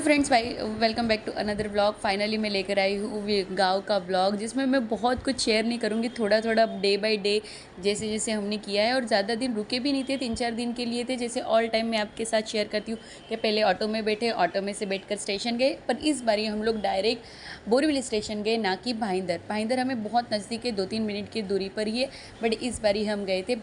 Friends, भाई welcome back to another vlog. Finally मैं लेकर आई हूँ गांव का व्लॉग, जिसमें मैं बहुत कुछ शेयर नहीं करूँगी, थोड़ा थोड़ा डे बाय डे जैसे जैसे हमने किया है। और ज़्यादा दिन रुके भी नहीं थे, 3-4 दिन के लिए थे। जैसे ऑल टाइम मैं आपके साथ शेयर करती हूँ कि पहले ऑटो में बैठे, ऑटो में से बैठकर स्टेशन गए, पर इस बार हम लोग डायरेक्ट बोरीवली स्टेशन गए, ना कि भाईंदर। भाईंदर हमें बहुत नज़दीक है, 2-3 मिनट की दूरी पर ही है, बट इस बार हम गए थे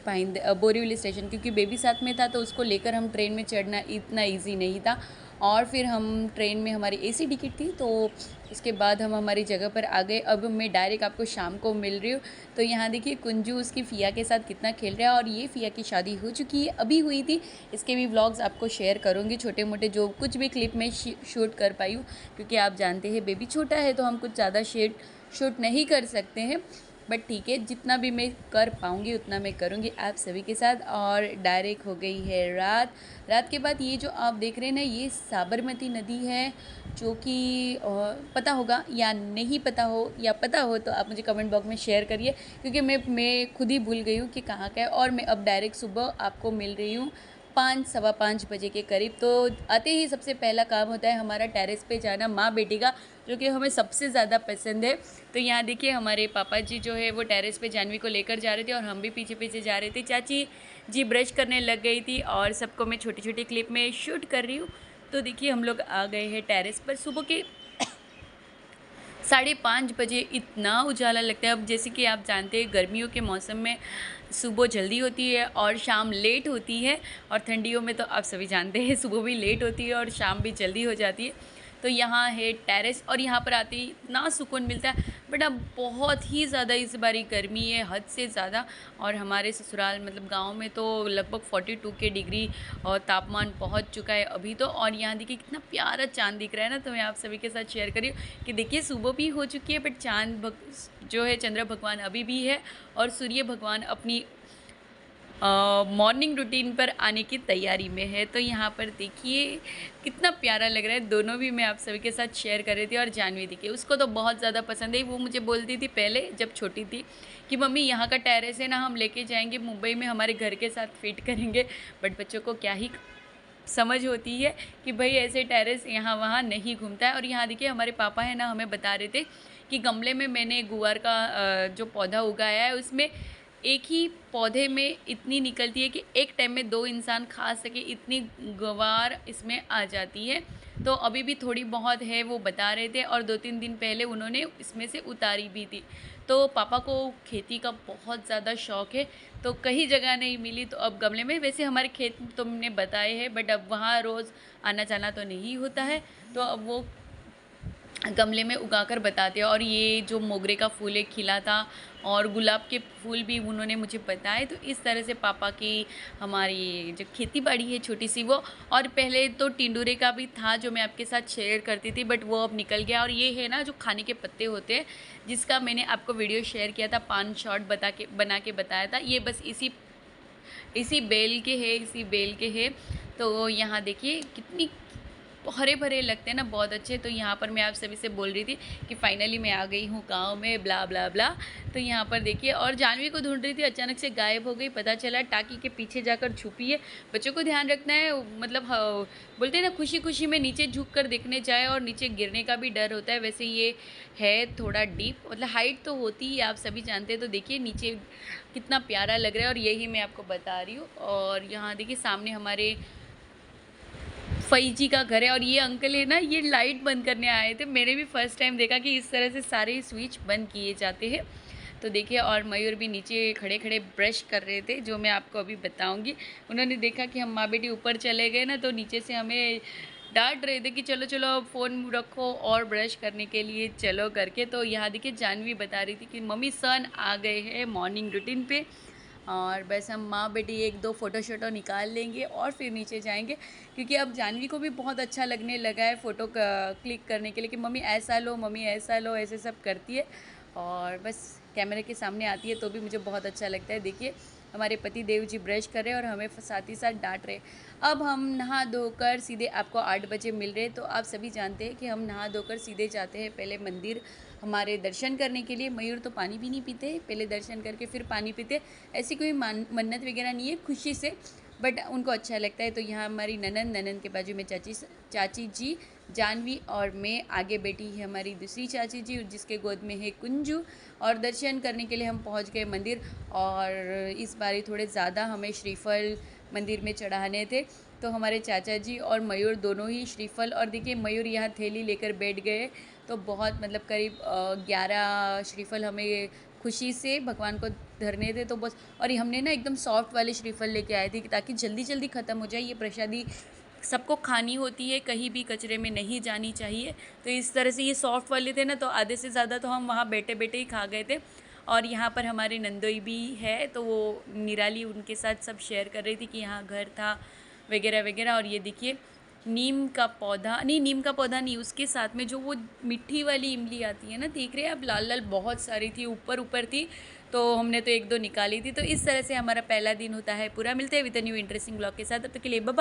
बोरीवली स्टेशन, क्योंकि बेबी साथ में था, तो उसको लेकर हम ट्रेन में चढ़ना इतना ईजी नहीं था। और फिर हम ट्रेन में हमारी एसी टिकट थी, तो इसके बाद हम हमारी जगह पर आ गए। अब मैं डायरेक्ट आपको शाम को मिल रही हूँ। तो यहाँ देखिए कुंजू उसकी फ़िया के साथ कितना खेल रहा है, और ये फ़िया की शादी हो चुकी है, अभी हुई थी। इसके भी व्लॉग्स आपको शेयर करूँगी, छोटे मोटे जो कुछ भी क्लिप में शूट कर पाई हूँ, क्योंकि आप जानते हैं बेबी छोटा है तो हम कुछ ज़्यादा शूट नहीं कर सकते हैं। बट ठीक है, जितना भी मैं कर पाऊँगी उतना मैं करूँगी आप सभी के साथ। और डायरेक्ट हो गई है रात। रात के बाद ये जो आप देख रहे हैं ना, ये साबरमती नदी है, जो कि पता होगा या नहीं पता हो, या पता हो तो आप मुझे कमेंट बॉक्स में शेयर करिए, क्योंकि मैं खुद ही भूल गई हूँ कि कहाँ का है। और मैं अब डायरेक्ट सुबह आपको मिल रही हूँ 5-5:15 बजे के करीब। तो आते ही सबसे पहला काम होता है हमारा टेरेस पे जाना, माँ बेटी का, जो कि हमें सबसे ज़्यादा पसंद है। तो यहाँ देखिए हमारे पापा जी जो है वो टेरेस पे जानवी को लेकर जा रहे थे, और हम भी पीछे पीछे जा रहे थे। चाची जी ब्रश करने लग गई थी, और सबको मैं छोटी छोटी क्लिप में शूट कर रही हूँ। तो देखिए हम लोग आ गए हैं टेरेस पर। सुबह के 5:30 बजे इतना उजाला लगता है। अब जैसे कि आप जानते हैं गर्मियों के मौसम में सुबह जल्दी होती है और शाम लेट होती है, और ठंडियों में तो आप सभी जानते हैं सुबह भी लेट होती है और शाम भी जल्दी हो जाती है। तो यहाँ है टेरेस, और यहाँ पर आते ही इतना सुकून मिलता है। बट अब बहुत ही ज़्यादा इस बारी गर्मी है, हद से ज़्यादा। और हमारे ससुराल मतलब गांव में तो लगभग 42 के डिग्री और तापमान पहुंच चुका है अभी तो। और यहाँ देखिए कितना प्यारा चांद दिख रहा है ना, तो मैं आप सभी के साथ शेयर करी कि देखिए सुबह भी हो चुकी है, बट जो है चंद्र भगवान अभी भी है, और सूर्य भगवान अपनी मॉर्निंग रूटीन पर आने की तैयारी में है। तो यहाँ पर देखिए कितना प्यारा लग रहा है। दोनों भी मैं आप सभी के साथ शेयर कर रही थी। और जानवी देखिए उसको तो बहुत ज़्यादा पसंद है। वो मुझे बोलती थी पहले जब छोटी थी कि मम्मी यहाँ का टेरेस है ना, हम लेके जाएंगे मुंबई में, हमारे घर के साथ फिट करेंगे। बट बच्चों को क्या ही समझ होती है कि भाई ऐसे टेरेस यहाँ वहाँ नहीं घूमता है। और यहाँ देखिए हमारे पापा है ना, हमें बता रहे थे कि गमले में मैंने गुआर का जो पौधा उगाया है, उसमें एक ही पौधे में इतनी निकलती है कि एक टाइम में 2 इंसान खा सके, इतनी गवार इसमें आ जाती है। तो अभी भी थोड़ी बहुत है, वो बता रहे थे, और 2-3 दिन पहले उन्होंने इसमें से उतारी भी थी। तो पापा को खेती का बहुत ज़्यादा शौक़ है, तो कहीं जगह नहीं मिली तो अब गमले में, वैसे हमारे खेत तो हमने बताए हैं, बट अब वहाँ रोज़ आना जाना तो नहीं होता है, तो अब वो गमले में उगाकर बताते हैं। और ये जो मोगरे का फूल एक खिला था, और गुलाब के फूल भी उन्होंने मुझे बताए। तो इस तरह से पापा की हमारी जो खेती बाड़ी है छोटी सी वो। और पहले तो टिंडूरे का भी था जो मैं आपके साथ शेयर करती थी, बट वो अब निकल गया। और ये है ना जो खाने के पत्ते होते हैं, जिसका मैंने आपको वीडियो शेयर किया था, 5 शॉट बना के बताया था, ये बस इसी बेल के है। तो यहाँ देखिए कितनी हरे भरे लगते हैं ना, बहुत अच्छे। तो यहाँ पर मैं आप सभी से बोल रही थी कि फाइनली मैं आ गई हूँ गांव में, ब्ला ब्ला ब्ला। तो यहाँ पर देखिए, और जानवी को ढूंढ रही थी, अचानक से गायब हो गई, पता चला टाकी के पीछे जाकर छुपी है। बच्चों को ध्यान रखना है, मतलब बोलते हैं ना खुशी खुशी में नीचे झुक कर देखने जाए, और नीचे गिरने का भी डर होता है। वैसे ये है थोड़ा डीप, मतलब हाइट तो होती ही आप सभी जानते हैं। तो देखिए नीचे कितना प्यारा लग रहा है, और यही मैं आपको बता रही हूँ। और यहाँ देखिए सामने हमारे फई जी का घर है, और ये अंकल है ना, ये लाइट बंद करने आए थे। मैंने भी फर्स्ट टाइम देखा कि इस तरह से सारे स्विच बंद किए जाते हैं। तो देखिए, और मयूर भी नीचे खड़े खड़े ब्रश कर रहे थे, जो मैं आपको अभी बताऊंगी। उन्होंने देखा कि हम माँ बेटी ऊपर चले गए ना, तो नीचे से हमें डांट रहे थे कि चलो चलो अब फ़ोन रखो और ब्रश करने के लिए चलो करके। तो यहाँ देखिए जानवी बता रही थी कि मम्मी सन आ गए हैं मॉर्निंग रूटीन पे, और बस हम माँ बेटी 1-2 फ़ोटो शोटो निकाल लेंगे और फिर नीचे जाएंगे। क्योंकि अब जानवी को भी बहुत अच्छा लगने लगा है फ़ोटो क्लिक करने के लिए, कि मम्मी ऐसा लो, मम्मी ऐसा लो, ऐसे सब करती है। और बस कैमरे के सामने आती है तो भी मुझे बहुत अच्छा लगता है। देखिए हमारे पति देव जी ब्रश कर रहे हैं, और हमें साथ ही साथ डांट रहे। अब हम नहा धोकर सीधे आपको 8 बजे मिल रहे हैं। तो आप सभी जानते हैं कि हम नहा धोकर सीधे जाते हैं पहले मंदिर हमारे दर्शन करने के लिए। मयूर तो पानी भी नहीं पीते, पहले दर्शन करके फिर पानी पीते। ऐसी कोई मन्नत वगैरह नहीं है, खुशी से, बट उनको अच्छा लगता है। तो यहाँ हमारी ननन के बाजू में चाची जी जानवी और मैं, आगे बैठी है हमारी दूसरी चाची जी जिसके गोद में है कुंजू। और दर्शन करने के लिए हम पहुंच गए मंदिर। और इस बारी थोड़े ज़्यादा हमें श्रीफल मंदिर में चढ़ाने थे, तो हमारे चाचा जी और मयूर दोनों ही श्रीफल, और देखिए मयूर यहाँ थैली लेकर बैठ गए। तो बहुत मतलब करीब 11 श्रीफल हमें खुशी से भगवान को धरने थे, तो बस। और ये हमने ना एकदम सॉफ्ट वाले श्रीफल लेके आए थे ताकि जल्दी जल्दी ख़त्म हो जाए। ये प्रसादी सबको खानी होती है, कहीं भी कचरे में नहीं जानी चाहिए। तो इस तरह से ये सॉफ्ट वाले थे ना, तो आधे से ज़्यादा तो हम वहाँ बैठे बैठे ही खा गए थे। और यहाँ पर हमारे नंदोई भी है, तो वो निराली उनके साथ सब शेयर कर रही थी कि यहाँ घर था वगैरह वगैरह। और ये देखिए नीम का पौधा, नहीं नीम का पौधा नहीं, उसके साथ में जो वो मिट्टी वाली इमली आती है ना, देख रहे हैं आप, लाल लाल बहुत सारी थी, ऊपर ऊपर थी। तो हमने तो एक दो निकाली थी। तो इस तरह से हमारा पहला दिन होता है पूरा। मिलते हैं विद न्यू इंटरेस्टिंग ब्लॉग के साथ, तब तक के लिए बाय।